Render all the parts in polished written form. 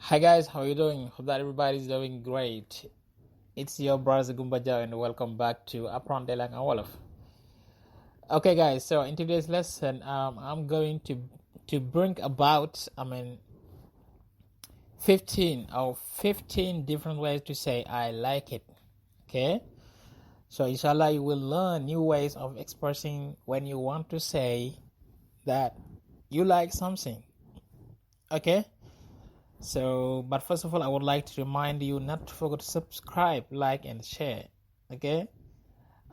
Hi guys, how you doing? Hope that everybody's doing great. It's your brother Gumbaja and welcome back to Apprendre like Wolof. Okay guys, so in today's lesson, I'm going to bring about 15 different ways to say I like it. Okay? So inshallah you will learn new ways of expressing when you want to say that you like something. Okay? So, but first of all, I would like to remind you not to forget to subscribe, like, and share. Okay?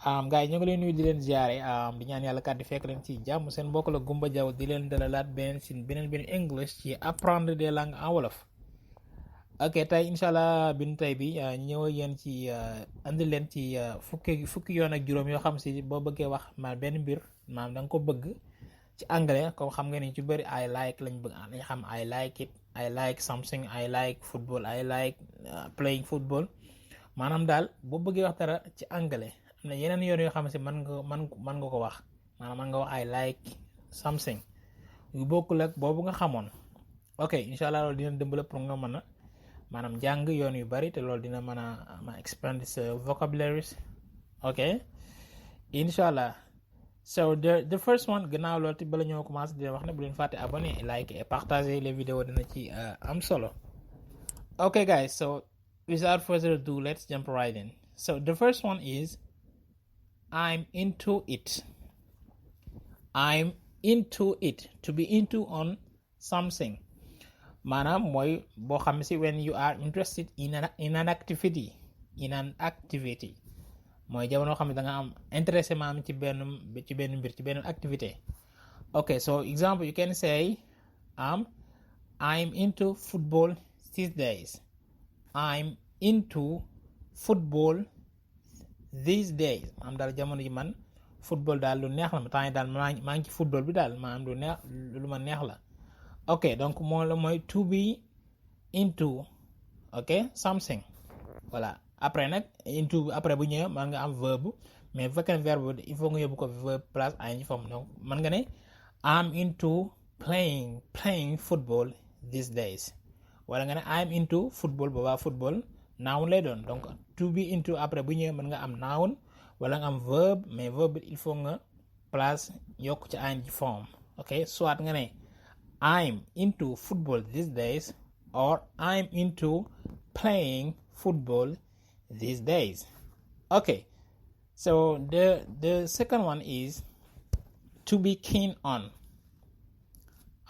Gars yi ñu ngi leen nuyu di leen ziare di ñaan yàlla kat di fekk leen ci jàmm seen mbokk la Gumba Jaw di leen dalalaat beneen si beneen English ci apprendre des langues en wolof. Ok tey incha allah bindu tey bi ñëw yéen ci andi leen ci fukki yoon ak juróom yoo xam si boo bëggee wax ma benn mbir maanaam da nga ko bëgg ci anglais comme xam nga ni ci bëri I like lañ bëgg dañ xam I like it, I like something, I like football, I like playing football maanaam daal boo bëggee wax dara ci anglais am na yeneen yoon yoo xam si mën nga ko wax maanaam mën nga wax I like something yu bokkul ak boobu nga xamoon. ok incha allah loolu dina dimbale pour nga mën a maanaam jàng yoon yu bari te loolu dina mën a ma expand sa vocabularies. ok incha allah. So the first one gannaaw loolu te bala ñoo commencé dina wax ne bu leen fàtte abonné like et partager les vidéos dina ci am solo. Okay guys, so without further ado, let's jump right in. So the first one is I'm into it. I'm into it. To be into on something. Maanaam mooy boo xam si when you are interested in an activity. mooy jamono xam ne da nga am intéressé maam ci benn mbir ci benn activité. ok so example you can say I'm into football these days. I'm into football these days am daal jamono ji man football daal lu neex la ma temps yi daal maa ngi ci football bi daal maanaam lu ma neex la. ok donc moo la mooy to be into ok something voilà. après nag into après bu ñëwee man nga am verbe mais bu fekkee verbe il faut nga yóbbu ko verbe place ing forme donc man nga ne I'm into playing football these days wala nga ne I'm into football boobaa football noun lay doon donc to be into après bu ñëwee mën nga am noun wala nga am verbe mais verbe il faut nga place yokk ci ing forme. ok soit nga ne I'm into football these days or I'm into playing football these days. Okay, so the second one is to be keen on.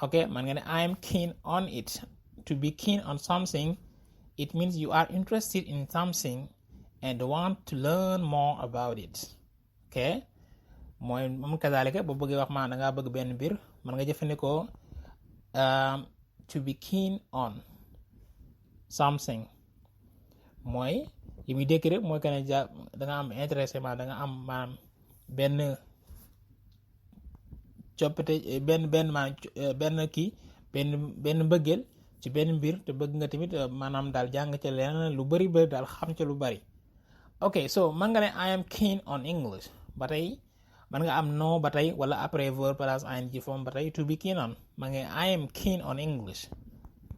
Okay, man nga ne I'm keen on it. To be keen on something, it means you are interested in something and want to learn more about it. Okay, mooy moom kazaalika boo bëggee wax maa da ngaa bëgg benn mbir man nga jëfandikoo to be keen on something mooy yi muy dékk rek mooy que ne da nga am intéressé ma da nga am maanaam benn coppite benn mbëggeel ci benn mbir te bëgg nga tamit maanaam daal jàng ca leneen lu bari daal xam ca lu bari. ok so man nga ne I am keen on English ba tey man nga am no ba tey wala après verbe plus ing forme ba tey to be keen on man nga I am keen on English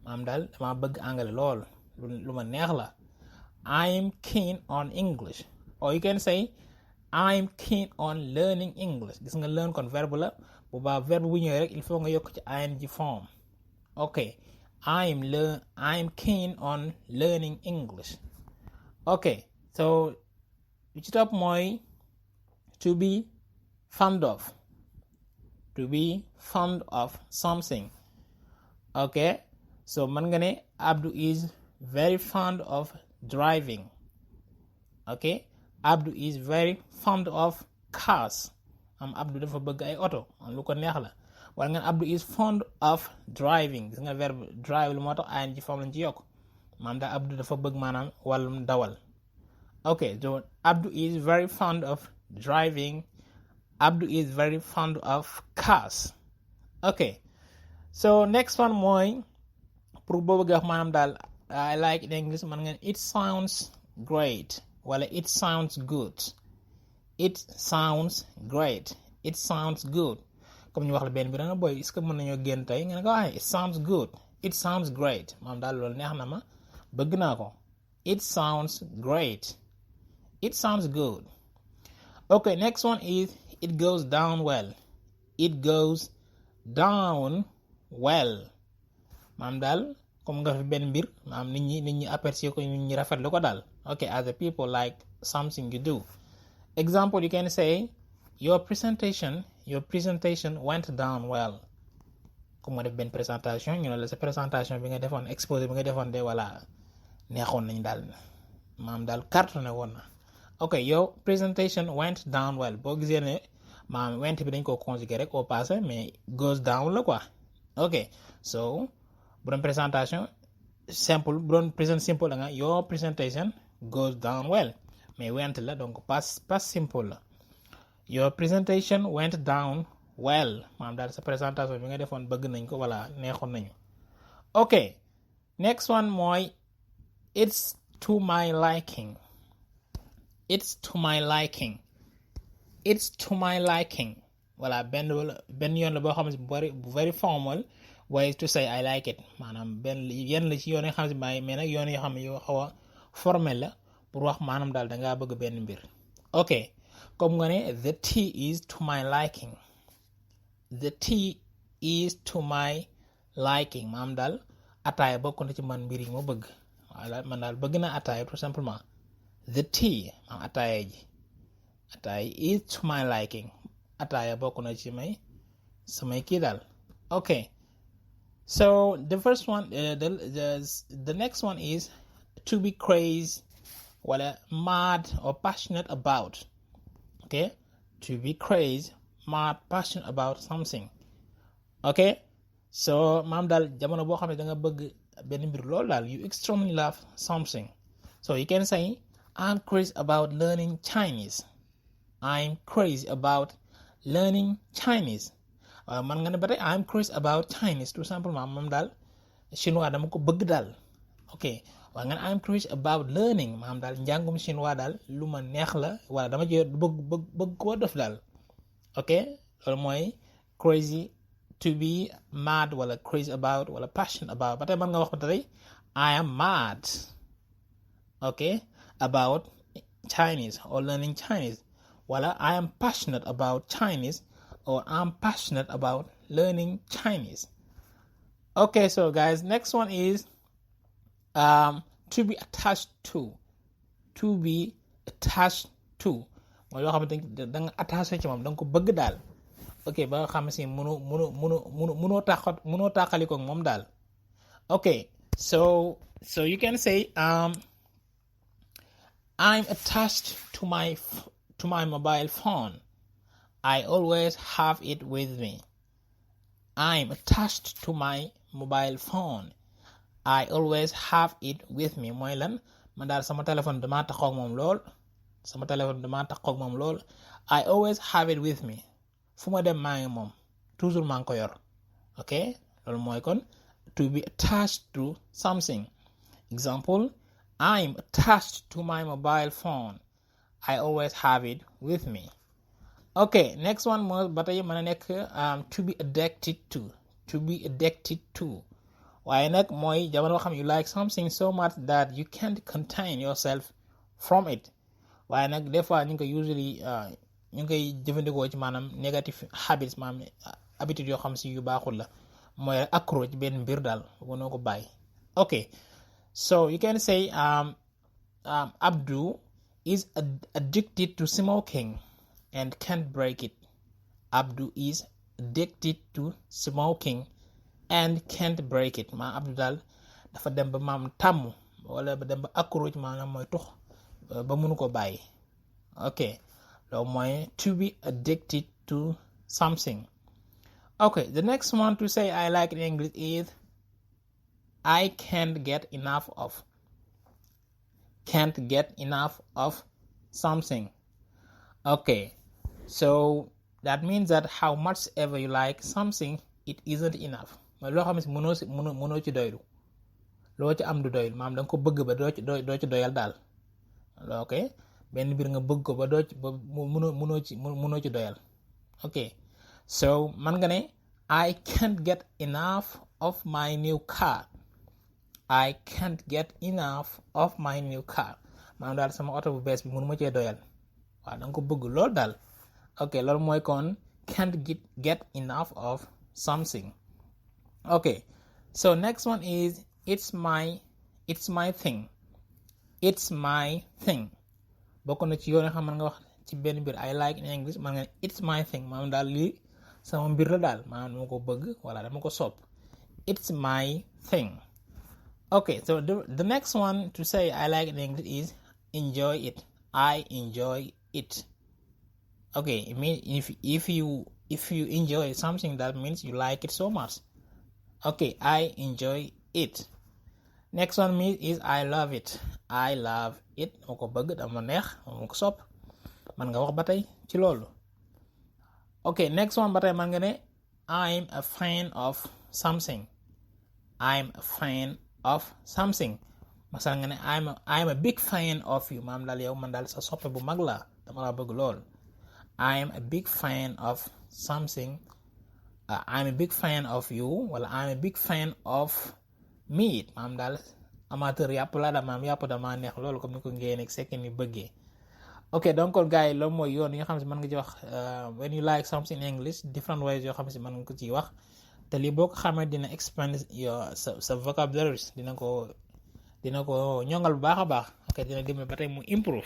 maanaam daal dama bëgg anglais lool lu ma neex la. I'm keen on English. Or you can say I'm keen on learning English. Gis nga learn kon verbe la bu baax verbe bu ñëwee rek il faut nga yokk ci ing form. ok I'm keen on learning English. ok so li ci topp mooy to be fond of. To be fond of something. ok so man nga ne Abdou is very fond of driving. ok Abdou is very fond of cars. Abdou dafa bëgg ay oto lu ko neex la. wala nga Abdou is fond of driving gis nga verbe drive lu moo tax ing forme lañ ci yokk maanaam daal Abdou dafa bëgg maanaam wàllum dawal. ok so Abdou is very fond of driving. Abdou is very fond of cars. ok so next one mooy pour boo bëgg wax maanaam daal I like in English man nga it sounds great wala it sounds good. It sounds great. It sounds good. comme ñu wax la benn bi da nga boy est-ce que mën nañoo génn tey nga ne ko it sounds good it sounds great maanaam daal loolu neex na ma bëgg naa ko. It sounds great. It sounds good. Okay, next one is it goes down well. It goes down well. maanaam daal comme nga fi benn mbir maanaam nit ñi apprécier ko nit ñi rafetlu ko daal. Okay, as the people like something you do. Example, you can say your presentation went down well. comme nga def benn présentation ñu ne la sa présentation bi nga defoon exposé bi nga defoon de voilà neexoon nañ daal maanaam daal cartonné woon na. Okay, your presentation went down well. boo gisee ne maanaam went bi dañ koo conjuguer rek au passé mais goes down la quoi. Okay, so bu doon présentation simple bu doon present simple da nga your presentation goes down well mais went la donc past simple la. Your presentation went down well maanaam daal sa présentation bi nga defoon bëgg nañ ko wala neexoon nañu. Okay, next one mooy it's to my liking. It's to my liking. It's to my liking. Voilà benn yoon la boo xam ne bu very formal way to say I like it maanaam yenn la ci yoon yoo xam ne mais nag yoon yoo xam ne yoo xaw a formel la pour wax maanaam daal dangaa bëgg benn mbir. Okay, comme nga ne the tea is to my liking. The tea is to my liking maanaam daal ataaya bokk na ci man mbir yi ma bëgg. Voilà man daal bëgg na ataaya tout simplement. The tea maanaam ataaya is to my liking. Ataaya bokk na ci samay kii daal. Okay, so the first one the next one is to be crazy wala mad or passionate about. Okay, to be crazy, mad, passionate about something. Okay, so maam daal jamono boo xam ne da nga bëgg benn mbir lool daal you extremely love something. So you can say I'm crazy about learning Chinese. I'm crazy about learning Chinese. Man nga ne ba tey I'm crazy about Chinese tout simplement maam daal chinois dama ko bëgg daal. Okay, waaye nga ne I'm crazy about learning maam daal njàngum chinois daal lu ma neex la wala dama ci bëgg koo def daal. Okay, loolu mooy crazy, to be mad wala crazy about wala passionate about. Ba tey man nga wax ba tey I am mad, okay, about Chinese or learning Chinese wala I am passionate about Chinese or I'm passionate about learning Chinese. Okay, so guys, next one is to be attached to. To be attached to mooy loo xam ne da nga attaché ci moom da nga ko bëgg daal. Ok, ba nga xam si mënoo tàqali ko moom daal. Ok, so you can say I'm attached to my mobile phone. I always have it with me. I'm attached to my mobile phone. I always have it with me mooy lan man daal sama téléphone damaa taxaw ak moom lool. I always have it with me. fu ma dem maa ngi moom toujours maa ngi ko yor. Ok, loolu mooy kon to be attached to something. Example, I'm attached to my mobile phone. I always have it with me. Ok, next one mooy ba tey mën a nekk to be addicted to. To be addicted to waaye nag mooy jamono xam you like something so much that you can't contain yourself from it. waaye nag des fois ñu ngi koy usually ñu ngi koy jëfandikoo ci maanaam negative habits maanaam habitude yoo xam si yu baaxul la mooy accro ci benn mbir daal mënoo ko bàyyi. Ok, so you can say Abdu is addicted to smoking and can't break it. Abdu is addicted to smoking and can't break it. Abdu daal dafa dem ba maam tàmm wala ba dem ba accro ci maanaam mooy tux ba mënu ko bàyyi. Ok, loolu mooy to be addicted to something. Okay, the next one to say I like in English is I can't get enough of. Can't get enough of something. Okay, so that means that how much ever you like something, it isn't enough. mooy loo xam ne mënoo ci doylu loo ci am du doylu maanaam da nga ko bëgg ba doo ci doyal daal. ok, benn mbir nga bëgg ko ba mënoo ci doyal. ok, so man nga ne I can't get enough of my new car. I can't get enough of my new car. maanaam daal sama oto bu bees bi mënu ma cee doyal. waaw danga ko bëgg loolu daal. ok loolu mooy kon can't get enough of something. ok so next one is it's my thing. It's my thing. bokk na ci yoon xam man nga wax ci benn mbir I like in English man nga it's my thing maanaam daal lii sama mbir la daal maanaam dama ko bëgg wala dama ko sopp. It's my thing. Okay, so the next one to say I like in English is enjoy it. I enjoy it. Okay, it means if you enjoy something, that means you like it so much. Okay, I enjoy it. Next one means is I love it. I love it. moo ko bëgg dama neex moo ko sopp man nga wax ba tey ci loolu. Okay, next one ba tey man nga ne I'm a fan of something. I'm a fan of something. masal nga ne I'm a big fan of you maam daal yow man daal sa soppe bu mag la dama la bëgg lool. I'm a big fan of something. I'm a big fan of you wala I'm a big fan of meat maam daal amateur yàpp la da maam yàpp dama neex loolu comme ni ko ngeen ak sekk ni bëggee. ok donc kon gars yi loolu mooy yoon yi nga xam si mën nga ci wax when you like something in English different ways yoo xam si mën nga ko ciy wax te lii boo ko xamee dina expand sa vocabulary dina ko ñongal bu baax a baax. ok dina dimbali ba tey mu improve.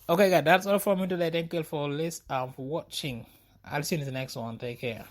okay guys, that's all for me today. Thank you for watching. I'll see you in the next one. Take care.